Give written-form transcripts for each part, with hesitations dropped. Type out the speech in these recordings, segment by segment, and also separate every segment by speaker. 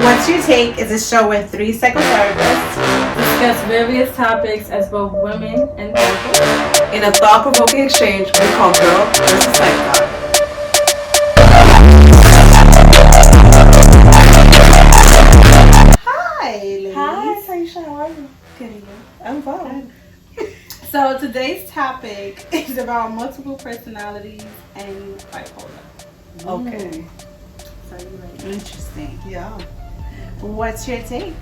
Speaker 1: What's Your Take is a show where three psychotherapists
Speaker 2: discuss various topics as both women and men
Speaker 3: in a thought-provoking exchange we call Girl versus Psych.
Speaker 1: Hi, ladies.
Speaker 3: Hi, Taisha. How are you?
Speaker 1: Good.
Speaker 3: I'm fine.
Speaker 1: So today's topic is about multiple personalities and bipolar.
Speaker 3: Okay.
Speaker 1: So you ready? Interesting.
Speaker 3: Yeah.
Speaker 1: What's your take?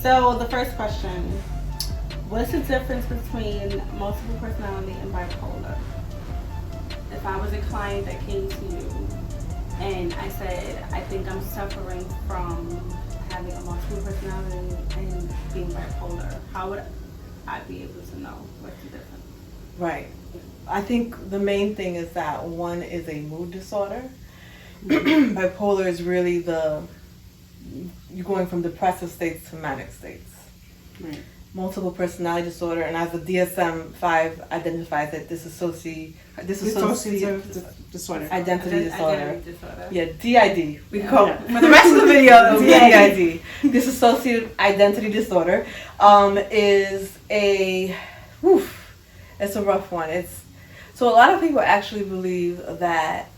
Speaker 1: So the first question: what's the difference between multiple personality and bipolar? If I was a client that came to you and I said, I think I'm suffering from having a multiple personality and being bipolar, how would I be able to know what's the difference?
Speaker 3: Right. I think the main thing is that one is a mood disorder. Bipolar is really you're going from depressive states to manic states.
Speaker 1: Right.
Speaker 3: Multiple personality disorder, and as the DSM-5 identifies it, dissociative
Speaker 1: disorder.
Speaker 3: Identity disorder.
Speaker 1: disorder.
Speaker 3: Yeah, DID. We call for the rest of the video. It'll be DID. Dissociative identity disorder is it's a rough one. So a lot of people actually believe that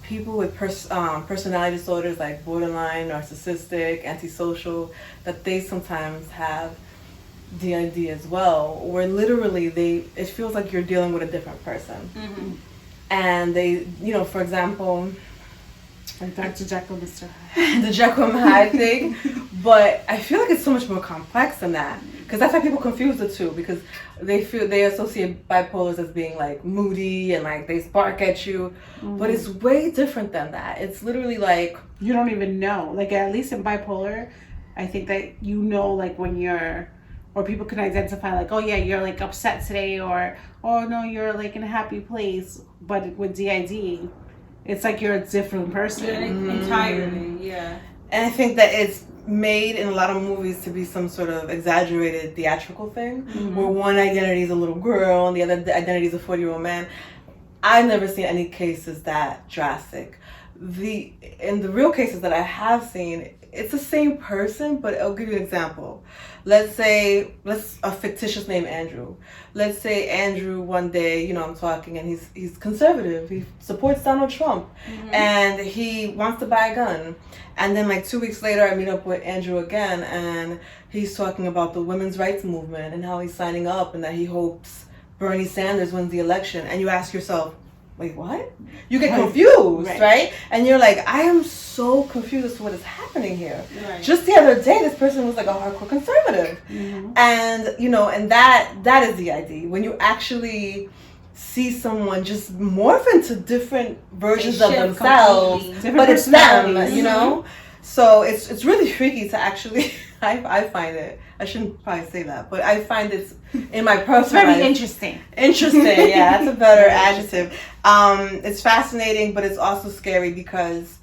Speaker 3: people with personality disorders like borderline, narcissistic, antisocial, that they sometimes have DID as well, where literally it feels like you're dealing with a different person.
Speaker 1: Mm-hmm.
Speaker 3: And they, for example,
Speaker 1: like Dr. Jekyll, Mr. Hyde.
Speaker 3: the Jekyll and Hyde thing, but I feel like it's so much more complex than that, because that's why people confuse the two, because they associate bipolars as being like moody and like they spark at you, but it's way different than that. It's literally like
Speaker 1: you don't even know. Like at least in bipolar, I think that like when you're, or people can identify like, oh yeah, you're like upset today, or oh no, you're like in a happy place. But with DID, it's like you're a different person
Speaker 2: entirely. Yeah.
Speaker 3: And I think that it's made in a lot of movies to be some sort of exaggerated theatrical thing, where one identity is a little girl and the other identity is a 40-year-old man. I've never seen any cases that drastic. In the real cases that I have seen, it's the same person, but I'll give you an example. Let's a fictitious name, Andrew. Let's say Andrew one day, I'm talking, and he's conservative. He supports Donald Trump, and he wants to buy a gun. And then like 2 weeks later, I meet up with Andrew again, and he's talking about the women's rights movement and how he's signing up and that he hopes Bernie Sanders wins the election. And you ask yourself, wait, what? You get confused, right? And you're like, I am so confused as to what is happening here.
Speaker 1: Right.
Speaker 3: Just the other day, this person was like a hardcore conservative. And, and that is the idea. When you actually see someone just morph into different versions of themselves, but it's them, So it's really freaky to actually, I find it, I shouldn't probably say that, but I find it's in my personal life.
Speaker 1: Interesting.
Speaker 3: Interesting, yeah, that's a better adjective. It's fascinating, but it's also scary because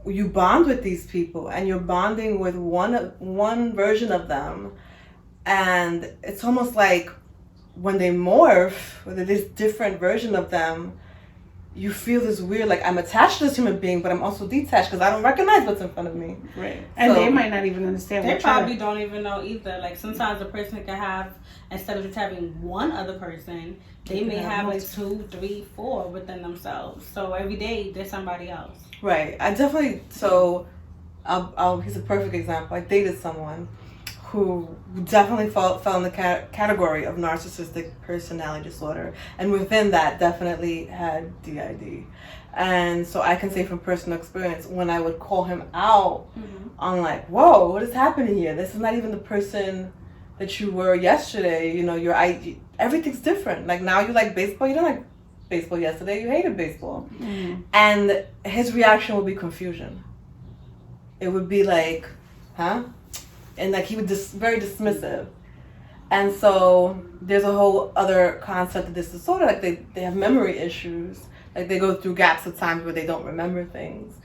Speaker 3: you bond with these people and you're bonding with one version of them, and it's almost like when they morph, with this different version of them, you feel this weird, like I'm attached to this human being, but I'm also detached because I don't recognize what's in front of me.
Speaker 1: Right. And they might not even understand.
Speaker 2: They probably don't even know either. Like sometimes a person can have, instead of just having one other person, they may have like 2, 3, 4 within themselves. So every day there's somebody else.
Speaker 3: Right. I definitely. So, he's a perfect example. I dated someone who definitely fell in the category of narcissistic personality disorder, and within that definitely had DID. And so I can say from personal experience, when I would call him out on like, whoa, what is happening here? This is not even the person that you were yesterday. Everything's different. Like now you like baseball, you don't like baseball yesterday, you hated baseball. And his reaction would be confusion. It would be like, huh? And like he would very dismissive. And so there's a whole other concept of this disorder, like they have memory issues, like they go through gaps of times where they don't remember things.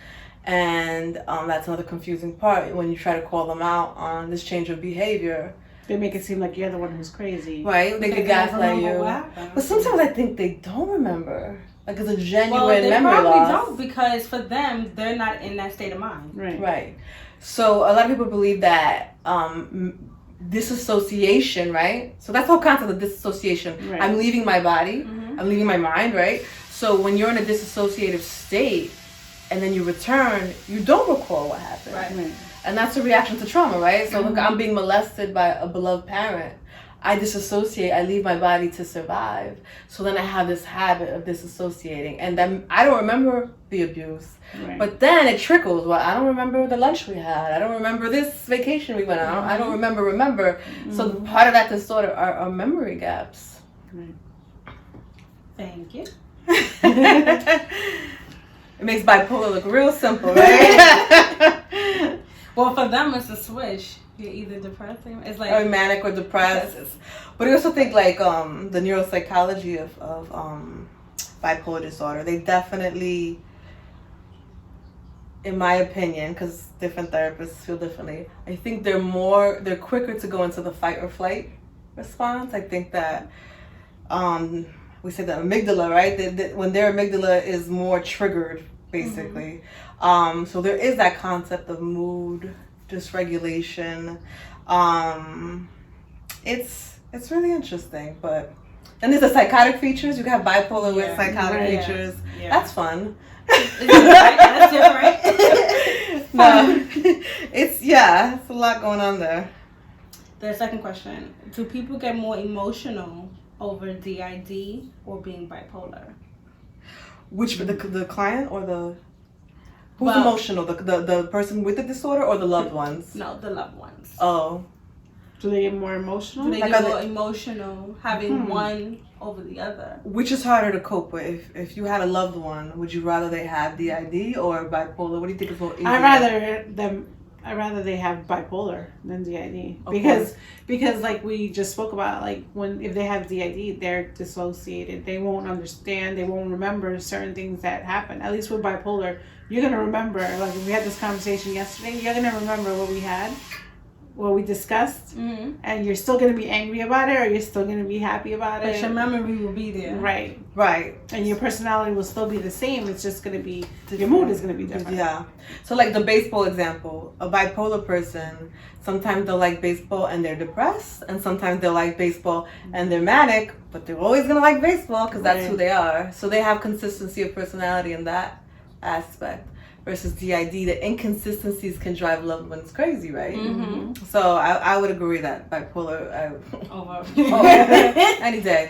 Speaker 3: And that's another confusing part when you try to call them out on this change of behavior.
Speaker 1: They make it seem like you're the one who's crazy.
Speaker 3: Right? They could gaslight you. But sometimes I think they don't remember. Like, it's a genuine
Speaker 2: well, they
Speaker 3: memory
Speaker 2: probably
Speaker 3: loss.
Speaker 2: don't, because for them, they're not in that state of mind.
Speaker 3: Right. So a lot of people believe that disassociation, right? So that's the whole concept of disassociation. Right. I'm leaving my body. I'm leaving my mind, right? So when you're in a disassociative state and then you return, you don't recall what happened.
Speaker 2: Right.
Speaker 3: And that's a reaction to trauma, right? So look, I'm being molested by a beloved parent. I disassociate, I leave my body to survive. So then I have this habit of disassociating. And then I don't remember the abuse. Right. But then it trickles. Well, I don't remember the lunch we had. I don't remember this vacation we went on. I don't remember. So part of that disorder are memory gaps.
Speaker 2: Right. Thank you.
Speaker 3: It makes bipolar look real simple, right?
Speaker 2: Well, for them, it's a switch. You're either depressed it's like...
Speaker 3: Or manic or depressed. But I also think, like, the neuropsychology of bipolar disorder, they definitely, in my opinion, because different therapists feel differently, I think they're quicker to go into the fight or flight response. I think that we say the amygdala, right? When their amygdala is more triggered, basically. So there is that concept of mood dysregulation. It's really interesting, but then there's the psychotic features. You can have bipolar with psychotic features. Yeah. That's fun.
Speaker 2: That's different.
Speaker 3: No, it's a lot going on there.
Speaker 2: The second question: do people get more emotional over DID or being bipolar?
Speaker 3: Which the client or the who's emotional? The person with the disorder or the loved ones?
Speaker 2: No, the loved ones.
Speaker 3: Oh.
Speaker 4: Do they get more emotional?
Speaker 2: Do they get more emotional having one over the other?
Speaker 3: Which is harder to cope with? If you had a loved one, would you rather they have DID or bipolar? What do you think is more easy?
Speaker 4: I'd rather they have bipolar than DID because like we just spoke about, like if they have DID, they're dissociated. They won't understand. They won't remember certain things that happen. At least with bipolar, you're gonna remember. Like if we had this conversation yesterday, you're gonna remember what we had, what we discussed, and you're still gonna be angry about it, or you're still gonna be happy about it.
Speaker 2: But your memory will be there.
Speaker 3: Right.
Speaker 4: And your personality will still be the same. It's just gonna be your mood is gonna be different.
Speaker 3: Yeah. So like the baseball example, a bipolar person, sometimes they'll like baseball and they're depressed, and sometimes they'll like baseball and they're manic, but they're always gonna like baseball because that's who they are. So they have consistency of personality in that aspect. Versus DID, the inconsistencies can drive loved ones crazy, right? So I would agree that bipolar over any day.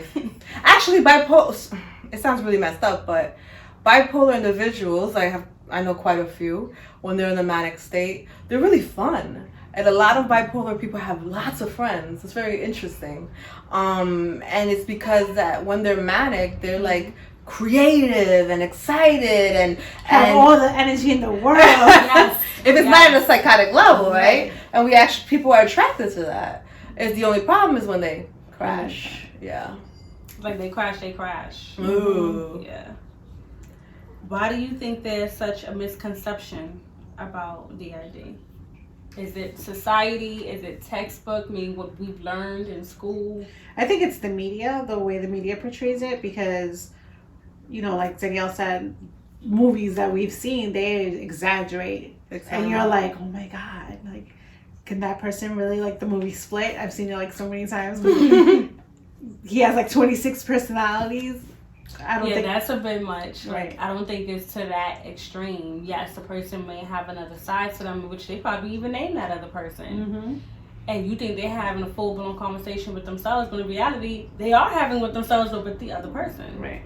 Speaker 3: Actually, bipolar, it sounds really messed up, but bipolar individuals, I know quite a few, when they're in the manic state, they're really fun. And a lot of bipolar people have lots of friends. It's very interesting. And it's because that when they're manic, they're like creative and excited and
Speaker 4: have all the energy in the world.
Speaker 3: If it's not at a psychotic level, right? And people are attracted to that. It's the only problem is when they crash. Yeah.
Speaker 2: Like they crash.
Speaker 3: Ooh.
Speaker 2: Yeah. Why do you think there's such a misconception about DID? Is it society? Is it textbook? Meaning what we've learned in school?
Speaker 4: I think it's the media, the way the media portrays it, because like Danielle said, movies that we've seen, they exaggerate. And you're like, oh my God, like, can that person really like the movie Split? I've seen it like so many times. He has like 26 personalities. I don't think
Speaker 2: that's a bit much.
Speaker 4: Right.
Speaker 2: Like, I don't think it's to that extreme. Yes, the person may have another side to them, which they probably even name that other person. And you think they're having a full-blown conversation with themselves, but in reality, they are having with themselves or with the other person.
Speaker 4: Right.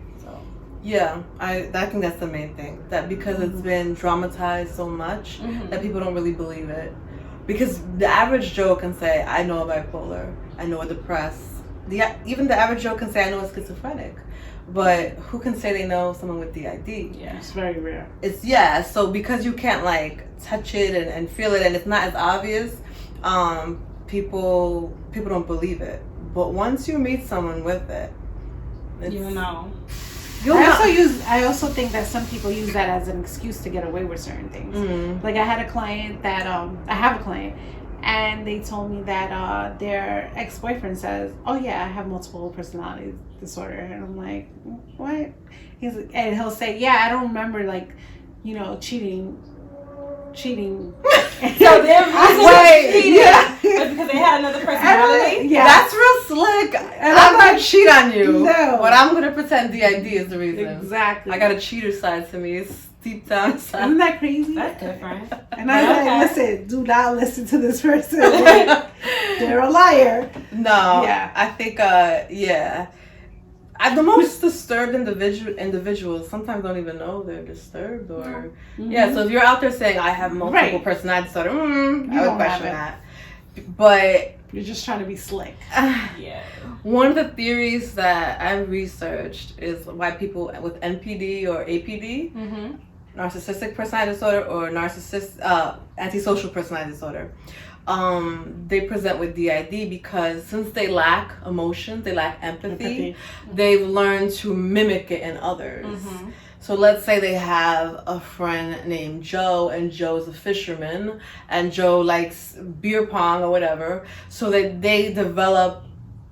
Speaker 3: Yeah, I think that's the main thing. That because it's been dramatized so much that people don't really believe it. Because the average Joe can say, I know a bipolar, I know a depressed. Even the average Joe can say, I know a schizophrenic. But who can say they know someone with DID?
Speaker 4: Yeah, it's very rare.
Speaker 3: So because you can't like touch it and feel it and it's not as obvious, people don't believe it. But once you meet someone with it,
Speaker 2: you know.
Speaker 4: I also think that some people use that as an excuse to get away with certain things. Like I had a client that I have a client, and they told me that their ex-boyfriend says, "Oh yeah, I have multiple personality disorder," and I'm like, "What?" And he'll say, "Yeah, I don't remember like, you know, cheating."
Speaker 2: So they're cheating because they had another personality.
Speaker 4: Yeah,
Speaker 3: That's real slick. And I'm not cheat on you.
Speaker 4: No.
Speaker 3: But I'm gonna pretend DID is the reason.
Speaker 4: exactly.
Speaker 3: I got a cheater side to me. It's deep down inside.
Speaker 4: Isn't that crazy?
Speaker 2: That's different.
Speaker 4: And I was like, listen, do not listen to this person. They're a liar.
Speaker 3: No.
Speaker 4: Yeah.
Speaker 3: I think the most disturbed individuals sometimes don't even know they're disturbed or
Speaker 4: Mm-hmm.
Speaker 3: so if you're out there saying I have multiple
Speaker 4: Right.
Speaker 3: personality disorder, I
Speaker 4: don't
Speaker 3: would question
Speaker 4: have
Speaker 3: that. But
Speaker 4: You're just trying to be slick.
Speaker 2: Yeah.
Speaker 3: one of the theories that I've researched is why people with NPD or APD, narcissistic personality disorder, or antisocial personality disorder, they present with DID because since they lack emotion, they lack empathy. They've learned to mimic it in others. So let's say they have a friend named Joe, and Joe's a fisherman, and Joe likes beer pong or whatever. So they develop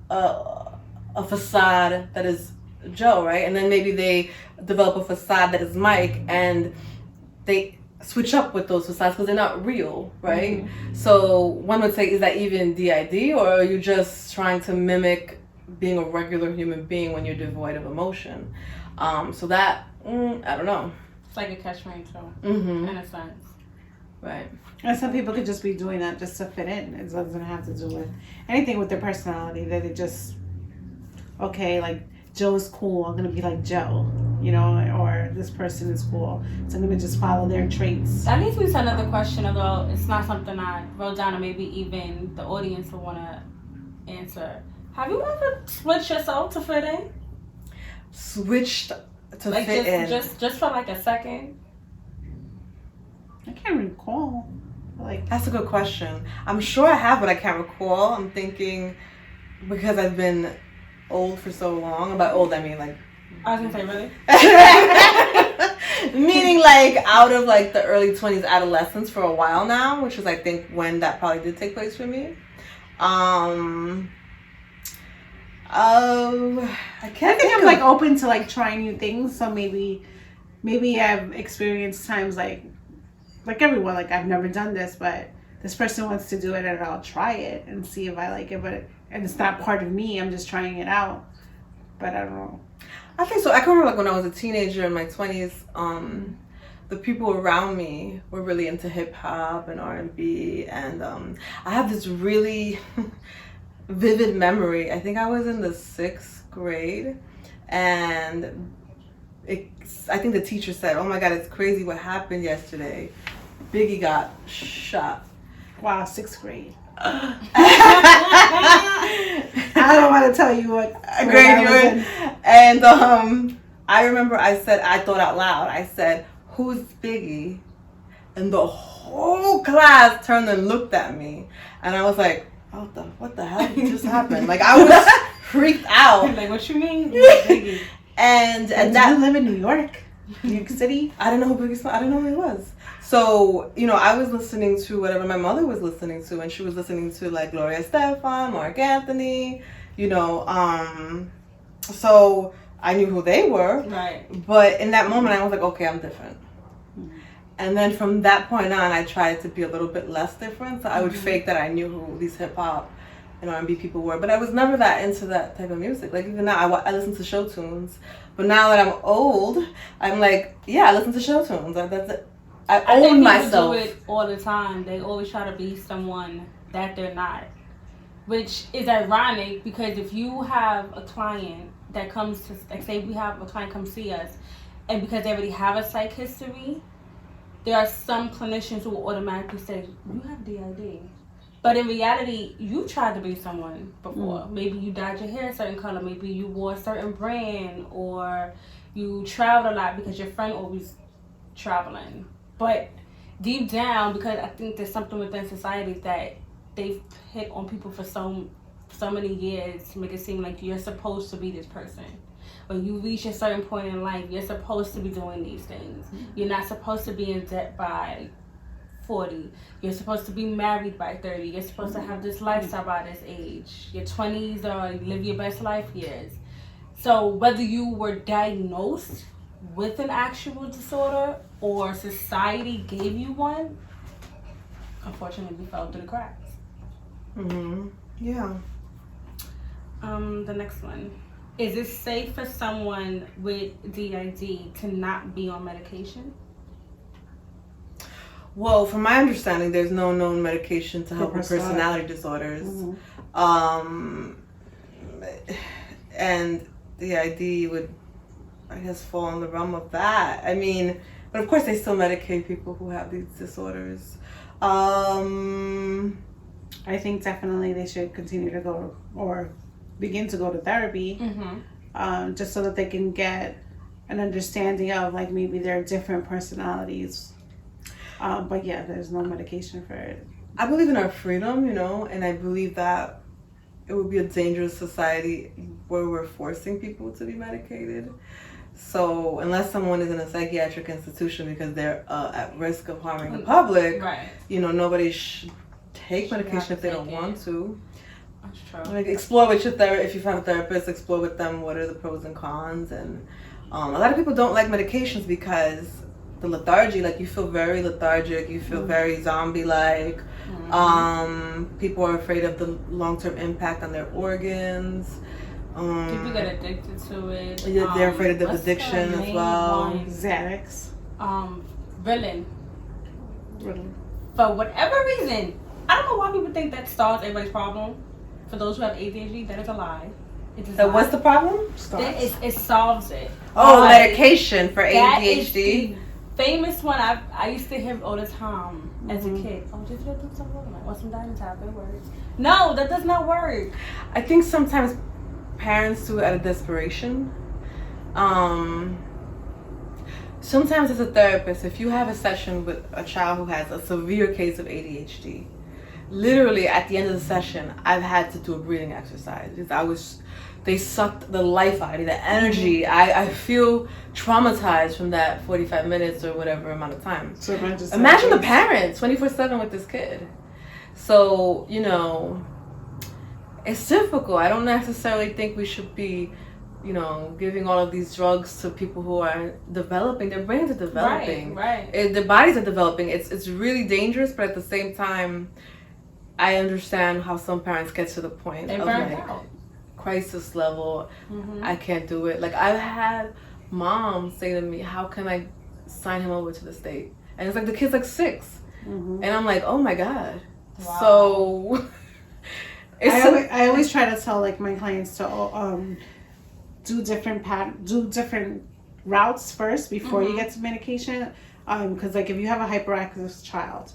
Speaker 3: a facade that is Joe, right? And then maybe they develop a facade that is Mike, and they switch up with those facades because they're not real, right? So one would say, is that even DID, or are you just trying to mimic being a regular human being when you're devoid of emotion? So that, I don't know.
Speaker 2: It's like a catch-22 in a sense.
Speaker 3: Right.
Speaker 4: And some people could just be doing that just to fit in. It doesn't have to do with anything with their personality. That it just, okay, like Joe's cool, I'm going to be like Joe, you know, or this person is cool, so I'm going to just follow their traits.
Speaker 2: That leads me to another question, although it's not something I wrote down, or maybe even the audience will want to answer. Have you ever switched yourself to fit in?
Speaker 3: Switched to
Speaker 2: Like
Speaker 3: fit in.
Speaker 2: just for like a second?
Speaker 4: I can't recall. Like,
Speaker 3: That's a good question. I'm sure I have, but I can't recall. I'm thinking because I've been old for so long. And by old, I mean like.
Speaker 2: I was gonna say, really?
Speaker 3: Meaning like out of like the early 20s, adolescence for a while now, which is I think when that probably did take place for me. I can't think
Speaker 4: I'm like open to like trying new things, so maybe I've experienced times like everyone, like I've never done this, but this person wants to do it and I'll try it and see if I like it, and it's not part of me, I'm just trying it out. But I don't know.
Speaker 3: I think so. I can remember like when I was a teenager in my 20s, the people around me were really into hip hop and R&B, and I have this really vivid memory. I think I was in the 6th grade, and I think the teacher said, "Oh my God, it's crazy what happened yesterday. Biggie got shot."
Speaker 4: Wow, 6th grade. I don't want to tell you what grade I was in.
Speaker 3: And I remember I thought out loud, I said, "Who's Biggie?" And the whole class turned and looked at me, and I was like, what the hell just happened? Like I was freaked out.
Speaker 2: Like, what you mean? Biggie?
Speaker 3: And
Speaker 4: Did
Speaker 3: that
Speaker 4: you live in New York City?
Speaker 3: I didn't know who Biggie. I didn't know who he was. So I was listening to whatever my mother was listening to, and she was listening to like Gloria Estefan, Mark Anthony, So I knew who they were.
Speaker 2: Right.
Speaker 3: But in that moment, I was like, okay, I'm different. And then from that point on, I tried to be a little bit less different. So I would fake that I knew who these hip hop and R&B people were. But I was never that into that type of music. Like even now, I listen to show tunes. But now that I'm old, I'm like, yeah, I listen to show tunes. That's it. I
Speaker 2: think
Speaker 3: own
Speaker 2: people
Speaker 3: myself.
Speaker 2: do it all the time. They always try to be someone that they're not, which is ironic because if you have a client that comes to, like, say we have a client come see us, and because they already have a psych history, there are some clinicians who will automatically say, "You have DID." But in reality, you tried to be someone before. Maybe you dyed your hair a certain color. Maybe you wore a certain brand, or you traveled a lot because your friend always traveling. But deep down, because I think there's something within society that they've hit on people for so many years to make it seem like you're supposed to be this person. When you reach a certain point in life, you're supposed to be doing these things. You're not supposed to be in debt by 40. You're supposed to be married by 30. You're supposed to have this lifestyle by this age. Your 20s are live your best life years. So whether you were diagnosed with an actual disorder or society gave you one, unfortunately we fell through the cracks.
Speaker 3: Yeah.
Speaker 2: The next one. Is it safe for someone with DID to not be on medication?
Speaker 3: Well, from my understanding, there's no known medication to help with personality disorders. And DID would, I guess, fall in the realm of that. I mean, but of course they still medicate people who have these disorders.
Speaker 4: I think definitely they should continue to go or begin to go to therapy, just so that they can get an understanding of like maybe their different personalities. But yeah, there's no medication for it.
Speaker 3: I believe in our freedom, you know, and I believe that it would be a dangerous society where we're forcing people to be medicated. So unless someone is in a psychiatric institution because they're at risk of harming the public, you know, nobody should take medication if they don't want to.
Speaker 2: That's true.
Speaker 3: Like explore with your therapist. If you find a therapist, explore with them what are the pros and cons. And a lot of people don't like medications because the lethargy, like you feel very lethargic, you feel very zombie-like. People are afraid of the long-term impact on their organs.
Speaker 2: People get addicted to it.
Speaker 3: Yeah, they're afraid of the addiction as well.
Speaker 4: Xanax.
Speaker 2: Ritalin. For whatever reason, I don't know why people think that solves everybody's problem. For those who have ADHD, that is a lie. It does not.
Speaker 3: What's the problem?
Speaker 2: It solves it.
Speaker 3: Medication for ADHD.
Speaker 2: That is the famous one I used to hear all the time as a kid. Oh, just do some Ritalin or some Dimetap. It works. No, that does not work.
Speaker 3: I think sometimes parents do it out of desperation. Sometimes as a therapist, if you have a session with a child who has a severe case of ADHD, literally at the end of the session, I've had to do a breathing exercise because they sucked the life out of me, the energy. I feel traumatized from that 45 minutes or whatever amount of time. So imagine the parents 24/7 with this kid. So, you know, it's difficult. I don't necessarily think we should be, you know, giving all of these drugs to people who are developing. Their brains are developing. Their bodies are developing. It's really dangerous, but at the same time, I understand how some parents get to the point of like crisis level. I can't do it. Like I've had moms say to me, "How can I sign him over to the state?" And it's like the kid's like 6, and I'm like, "Oh my god!" Wow. So
Speaker 4: I always try to tell like my clients to do different routes first before you get to medication, because like if you have a hyperactive child,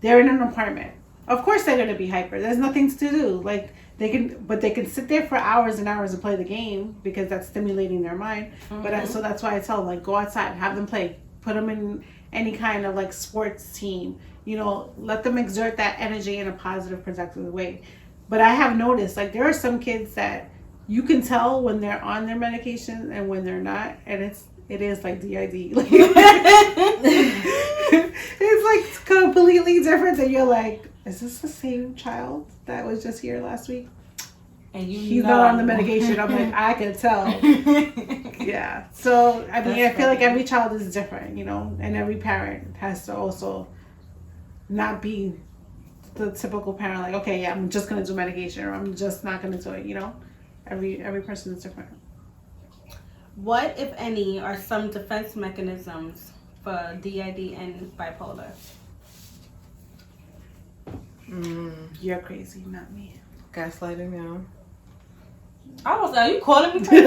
Speaker 4: they're in an apartment. Of course they're gonna be hyper. There's nothing to do. Like they can sit there for hours and hours and play the game because that's stimulating their mind. But so that's why I tell them like go outside, have them play, put them in any kind of like sports team. You know, let them exert that energy in a positive, productive way. But I have noticed like there are some kids that you can tell when they're on their medication and when they're not, and it is like DID. Like, it's like completely different. That you're like, is this the same child that was just here last week? And he's not on the medication. I'm like, I can tell. Yeah. So I mean, I feel like every child is different, you know, and every parent has to also not be the typical parent. Like, okay, yeah, I'm just gonna do medication, or I'm just not gonna do it. You know, every person is different.
Speaker 2: What, if any, are some defense mechanisms for DID and bipolar?
Speaker 4: You're crazy, not me.
Speaker 3: Gaslighting, yeah.
Speaker 2: I was like, are you calling me crazy?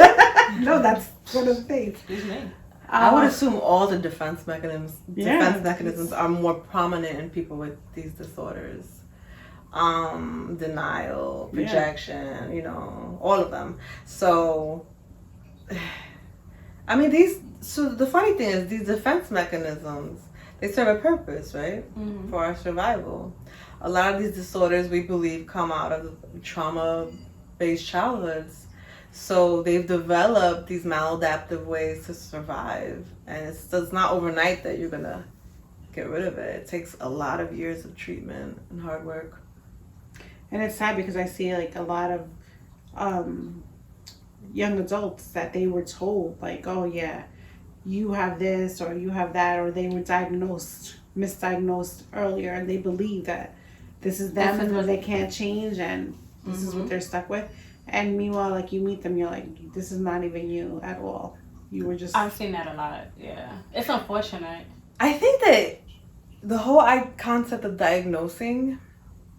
Speaker 4: No, that's one of the things.
Speaker 2: Excuse me.
Speaker 3: I would assume all the defense mechanisms are more prominent in people with these disorders. Denial, projection, you know, all of them. So, I mean, so the funny thing is these defense mechanisms, they serve a purpose, right? For our survival. A lot of these disorders, we believe, come out of trauma-based childhoods. So they've developed these maladaptive ways to survive. And it's not overnight that you're going to get rid of it. It takes a lot of years of treatment and hard work.
Speaker 4: And it's sad because I see like a lot of young adults that they were told like, oh yeah, you have this or you have that, or they were misdiagnosed earlier, and they believe that this is them and that they can't change, and this is what they're stuck with. And meanwhile, like, you meet them, you're like, this is not even you at all. You were just...
Speaker 2: I've seen that a lot, yeah. It's unfortunate.
Speaker 3: I think that the whole concept of diagnosing,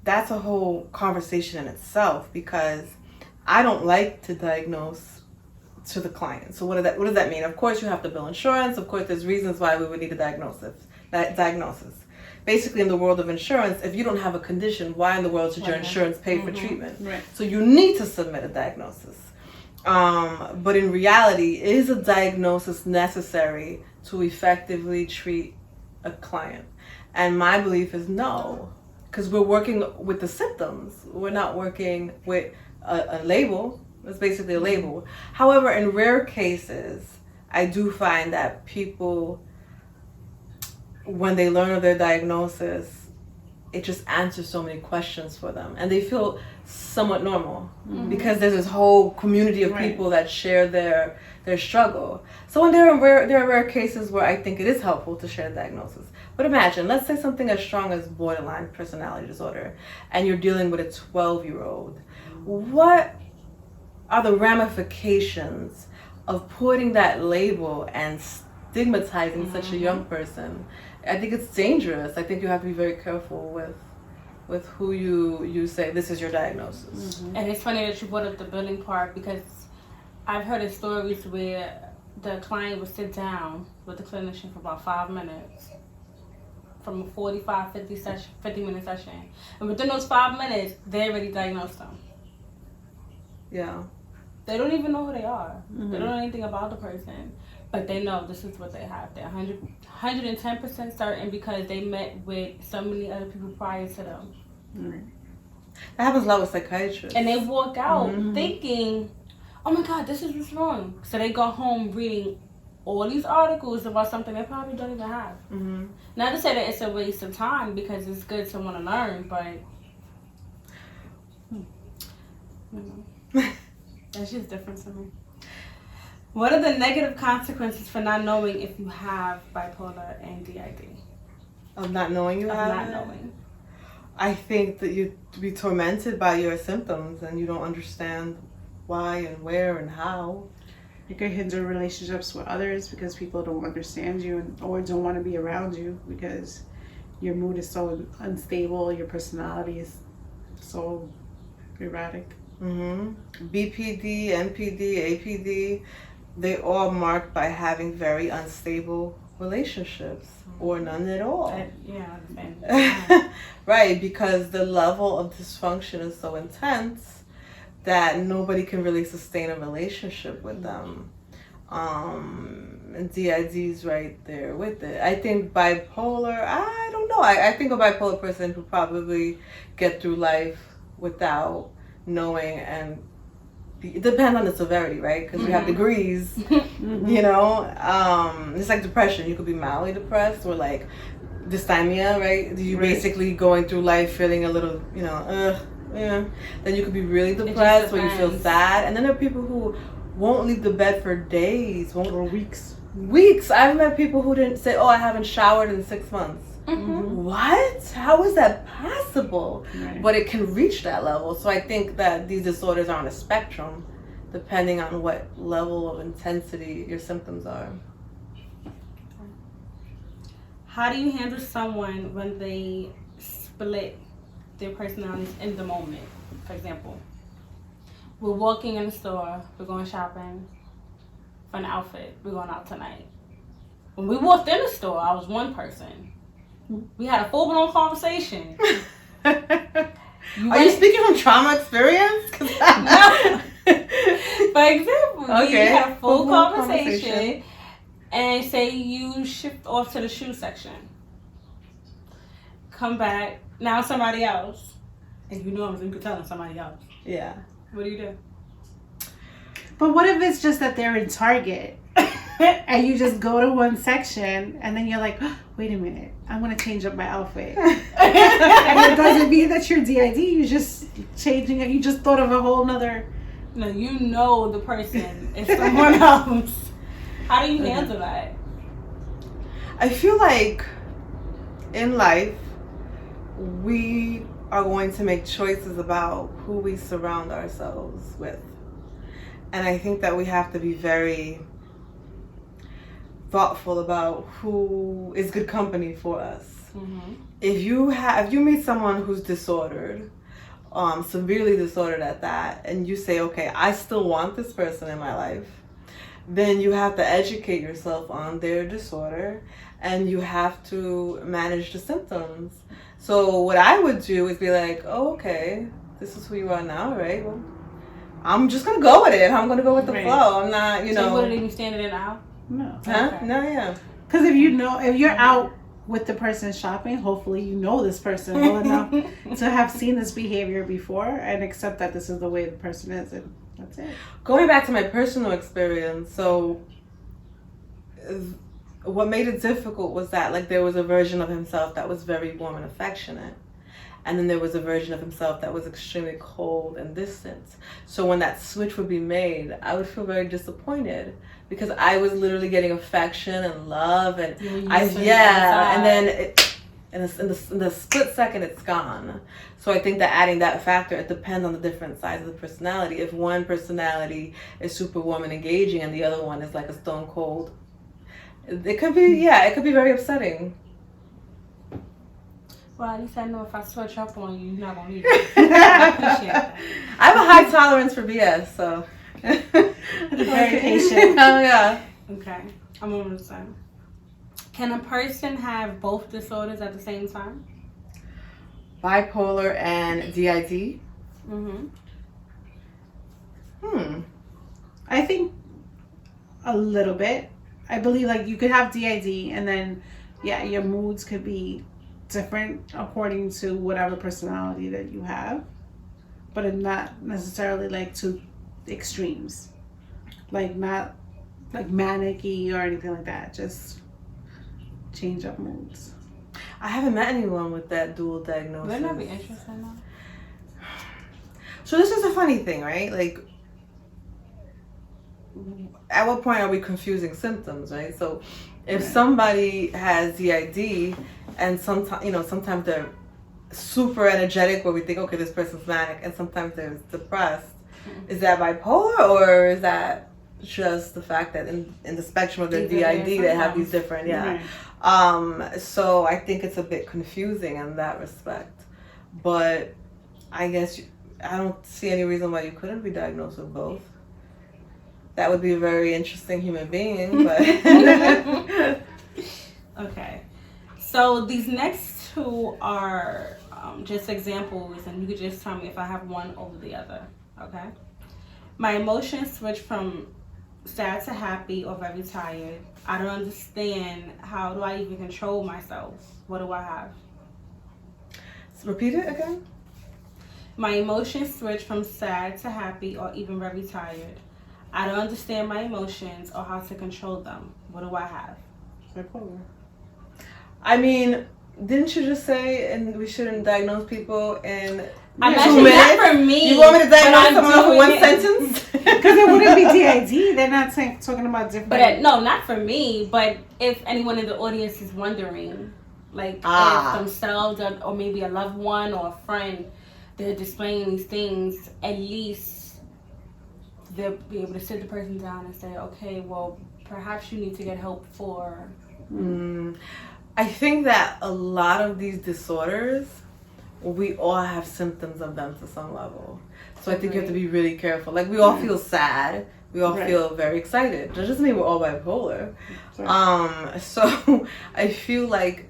Speaker 3: that's a whole conversation in itself, because I don't like to diagnose to the client. So what does that mean? Of course you have to bill insurance. Of course there's reasons why we would need a diagnosis. Basically, in the world of insurance, if you don't have a condition, why in the world should your insurance pay for treatment?
Speaker 4: Right.
Speaker 3: So you need to submit a diagnosis. But in reality, is a diagnosis necessary to effectively treat a client? And my belief is no, because we're working with the symptoms. We're not working with a label. It's basically a label. However, in rare cases, I do find that people, when they learn of their diagnosis, it just answers so many questions for them, and they feel somewhat normal because there's this whole community of people that share their struggle. So when there are rare cases where I think it is helpful to share a diagnosis. But imagine, let's say something as strong as borderline personality disorder, and you're dealing with a 12-year-old. What are the ramifications of putting that label and stigmatizing such a young person? I think it's dangerous. I think you have to be very careful with who you say this is your diagnosis.
Speaker 2: And it's funny that you brought up the billing part, because I've heard of stories where the client would sit down with the clinician for about 5 minutes, from a 50-minute session. And within those 5 minutes, they already diagnosed them.
Speaker 3: Yeah.
Speaker 2: They don't even know who they are. They don't know anything about the person. But they know this is what they have. They're 110% certain because they met with so many other people prior to them.
Speaker 3: That happens a lot with psychiatrists.
Speaker 2: And they walk out thinking, oh my God, this is what's wrong. So they go home reading all these articles about something they probably don't even have. Not to say that it's a waste of time, because it's good to want to learn, but that's just different to me. What are the negative consequences for not knowing if you have bipolar and DID?
Speaker 3: Of not knowing you have
Speaker 2: Not
Speaker 3: it?
Speaker 2: knowing.
Speaker 3: I think that you'd be tormented by your symptoms and you don't understand why and where and how.
Speaker 4: It could hinder relationships with others because people don't understand you or don't want to be around you because your mood is so unstable, your personality is so erratic.
Speaker 3: BPD, NPD, APD, they all marked by having very unstable relationships or none at all. Right, because the level of dysfunction is so intense that nobody can really sustain a relationship with them. And DID's right there with it. I think bipolar, I don't know. I think a bipolar person could probably get through life without knowing, and it depends on the severity, right? Because we have degrees, you know. It's like depression. You could be mildly depressed, or like dysthymia, right? You basically going through life feeling a little, you know, Then you could be really depressed, where you feel sad, and then there are people who won't leave the bed for days,
Speaker 4: or weeks.
Speaker 3: I've met people who didn't say, "Oh, I haven't showered in 6 months." What? How is that possible? But it can reach that level. So I think that these disorders are on a spectrum, depending on what level of intensity your symptoms are.
Speaker 2: How do you handle someone when they split their personalities in the moment? For example, we're walking in the store, we're going shopping for an outfit, we're going out tonight. When we walked in the store, I was one person. We had a full-blown conversation.
Speaker 3: Are you speaking from trauma experience?
Speaker 2: No. For example, we had a full conversation, and say you shift off to the shoe section. Come back, now somebody else. And you know you could tell them somebody else.
Speaker 3: Yeah.
Speaker 2: What do you do?
Speaker 4: But what if it's just that they're in Target and you just go to one section, and then you're like, oh, wait a minute, I'm gonna change up my outfit. And it doesn't mean that you're DID. You're just changing it. You just thought of a whole nother.
Speaker 2: No, you know the person is someone else. How do you handle that?
Speaker 3: I feel like in life, we are going to make choices about who we surround ourselves with. And I think that we have to be very thoughtful about who is good company for us.
Speaker 2: Mm-hmm.
Speaker 3: If you meet someone who's disordered, severely disordered at that, and you say, okay, I still want this person in my life, then you have to educate yourself on their disorder, and you have to manage the symptoms. So what I would do is be like, oh, okay, this is who you are now, right? Well, I'm just gonna go with it. I'm gonna go with the flow. I'm not, you know.
Speaker 2: So you wouldn't even stand in it out?
Speaker 4: No.
Speaker 3: Huh?
Speaker 2: Okay.
Speaker 3: No, yeah.
Speaker 4: Because if you're out with the person shopping, hopefully you know this person well enough to have seen this behavior before and accept that this is the way the person is, and that's it.
Speaker 3: Going back to my personal experience, so what made it difficult was that, like, there was a version of himself that was very warm and affectionate, and then there was a version of himself that was extremely cold and distant. So when that switch would be made, I would feel very disappointed because I was literally getting affection and love, and and then in the split second it's gone. So I think that adding that factor, it depends on the different sides of the personality. If one personality is super warm and engaging and the other one is like a stone cold, it could be very upsetting.
Speaker 2: Well, at least I know if I switch up on you, you're not gonna leave me. I appreciate that.
Speaker 3: I have a high tolerance for BS, so
Speaker 4: Very patient.
Speaker 3: Oh yeah.
Speaker 2: Okay, I'm on the side. Can a person have both disorders at the same time?
Speaker 3: Bipolar and DID.
Speaker 2: Mm-hmm.
Speaker 4: I think a little bit. I believe like you could have DID and then your moods could be different according to whatever personality that you have, but it's not necessarily like to extremes, like not like manic-y or anything like that, just change up moods.
Speaker 3: I haven't met anyone with that dual diagnosis.
Speaker 2: Wouldn't that be interesting though?
Speaker 3: So this is a funny thing, right? Like, at what point are we confusing symptoms, right? So if somebody has DID and sometimes they're super energetic where we think, okay, this person's manic, and sometimes they're depressed, is that bipolar, or is that just the fact that in the spectrum of their DID they have these different, so I think it's a bit confusing in that respect. But I guess I don't see any reason why you couldn't be diagnosed with both. That would be a very interesting human being, but
Speaker 2: Okay, so these next two are just examples, and you could just tell me if I have one over the other. Okay, my emotions switch from sad to happy or very tired. I don't understand. How do I even control myself? What do I have?
Speaker 3: Repeat it again.
Speaker 2: My emotions switch from sad to happy or even very tired. I don't understand my emotions or how to control them. What do I have?
Speaker 4: Bipolar.
Speaker 3: I mean, didn't you just say and we shouldn't diagnose people in
Speaker 2: I'm
Speaker 3: 2
Speaker 2: actually
Speaker 3: minutes?
Speaker 2: not for me.
Speaker 3: You want me to
Speaker 2: but
Speaker 3: diagnose
Speaker 2: I'm
Speaker 3: someone for
Speaker 2: doing
Speaker 3: one
Speaker 2: it.
Speaker 3: sentence?
Speaker 4: Because it wouldn't be DID. They're not talking about different.
Speaker 2: But no, not for me. But if anyone in the audience is wondering, like if themselves or maybe a loved one or a friend, they're displaying these things, at least they'll be able to sit the person down and say, okay, well, perhaps you need to get help for.
Speaker 3: I think that a lot of these disorders, we all have symptoms of them to some level. So I think you have to be really careful. Like, we all feel sad. We all feel very excited. That doesn't mean we're all bipolar. So I feel like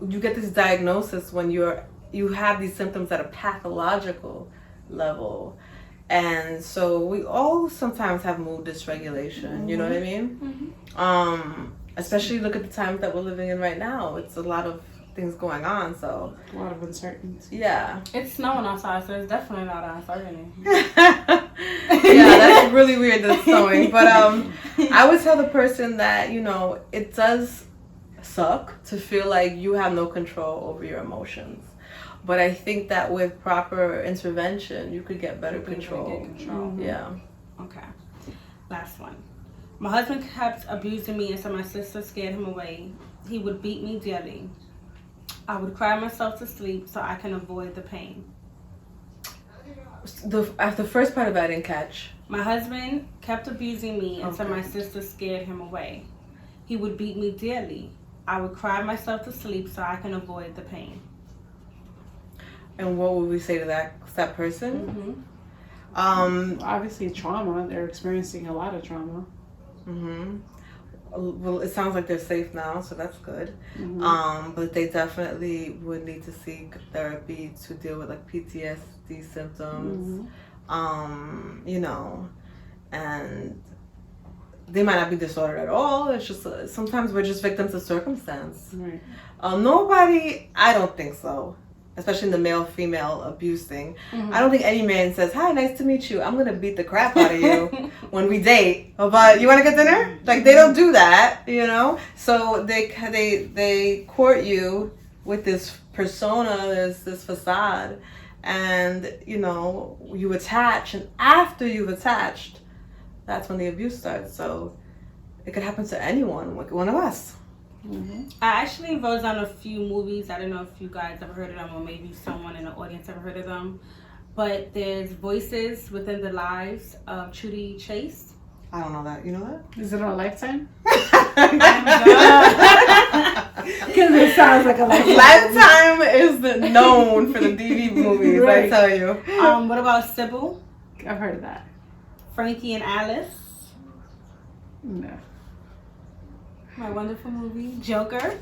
Speaker 3: you get this diagnosis when you have these symptoms at a pathological level. And so we all sometimes have mood dysregulation, you know what I mean? Especially look at the times that we're living in right now. It's a lot of things going on. So
Speaker 4: A lot of uncertainty.
Speaker 3: yeah.
Speaker 2: It's snowing outside, so it's definitely not uncertainty.
Speaker 3: Yeah, that's really weird that it's snowing. But I would tell the person that, you know, it does suck to feel like you have no control over your emotions. But I think that with proper intervention, you could get better control.
Speaker 2: Control.
Speaker 3: Yeah.
Speaker 2: Okay. Last one. My husband kept abusing me, and so my sister scared him away. He would beat me daily. I would cry myself to sleep so I can avoid the pain.
Speaker 3: The first part of that I didn't catch.
Speaker 2: My husband kept abusing me, and so
Speaker 3: Okay.
Speaker 2: my sister scared him away. He would beat me daily. I would cry myself to sleep so I can avoid the pain.
Speaker 3: And what would we say to that person?
Speaker 2: Mm-hmm.
Speaker 4: Obviously, trauma. They're experiencing a lot of trauma.
Speaker 3: Well, it sounds like they're safe now, so that's good. But they definitely would need to seek therapy to deal with like PTSD symptoms. You know, and they might not be disordered at all. It's just sometimes we're just victims of circumstance.
Speaker 4: Right.
Speaker 3: Nobody, I don't think so. Especially in the male-female abuse thing. I don't think any man says, "Hi, nice to meet you. I'm gonna beat the crap out of you when we date." But you want to get dinner? Like they don't do that, you know. So they court you with this persona, this facade, and you know you attach, and after you've attached, that's when the abuse starts. So it could happen to anyone, like one of us.
Speaker 2: I actually wrote down a few movies. I don't know if you guys ever heard of them, or maybe someone in the audience ever heard of them. But there's Voices Within the Lives of Trudy Chase.
Speaker 3: I don't know that. You know that?
Speaker 4: Is it on Lifetime?
Speaker 3: Because
Speaker 4: it sounds like a
Speaker 3: Lifetime is known for the DV movies.
Speaker 4: Right.
Speaker 3: I tell you.
Speaker 2: What about Sybil,
Speaker 4: I've heard of that.
Speaker 2: Frankie and Alice?
Speaker 4: No.
Speaker 2: My wonderful movie, Joker.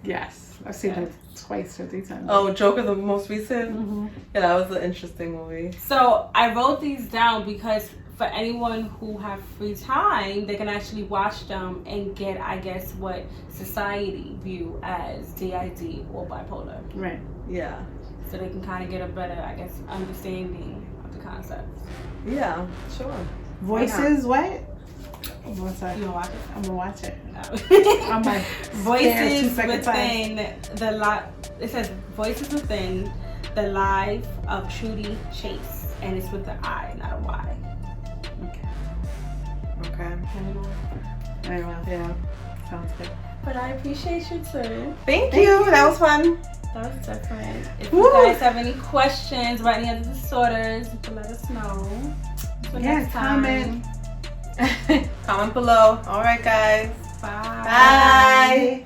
Speaker 4: Yes, I've seen it twice or 3 times.
Speaker 3: Oh, Joker, the most recent. Yeah, that was an interesting movie.
Speaker 2: So I wrote these down because for anyone who have free time, they can actually watch them and get, I guess, what society view as DID or bipolar.
Speaker 4: Right.
Speaker 3: Yeah.
Speaker 2: So they can kind of get a better, I guess, understanding of the concepts.
Speaker 3: Yeah, sure.
Speaker 4: Voices, what? What's that?
Speaker 2: You wanna watch it?
Speaker 4: I'm gonna watch it.
Speaker 2: No.
Speaker 4: On my
Speaker 2: Voices
Speaker 4: second time.
Speaker 2: Within the It says Voices Within the Life of Trudy Chase, and it's with the I, not a Y.
Speaker 3: Okay.
Speaker 4: Anyway, yeah, sounds good.
Speaker 2: But I appreciate you too.
Speaker 3: Thank you. That was fun.
Speaker 2: That was different. If
Speaker 3: Woo.
Speaker 2: you guys have any questions about any other disorders, you can let us know. Until next time.
Speaker 4: comment.
Speaker 3: Comment below. All right, guys.
Speaker 2: Bye.
Speaker 3: Bye.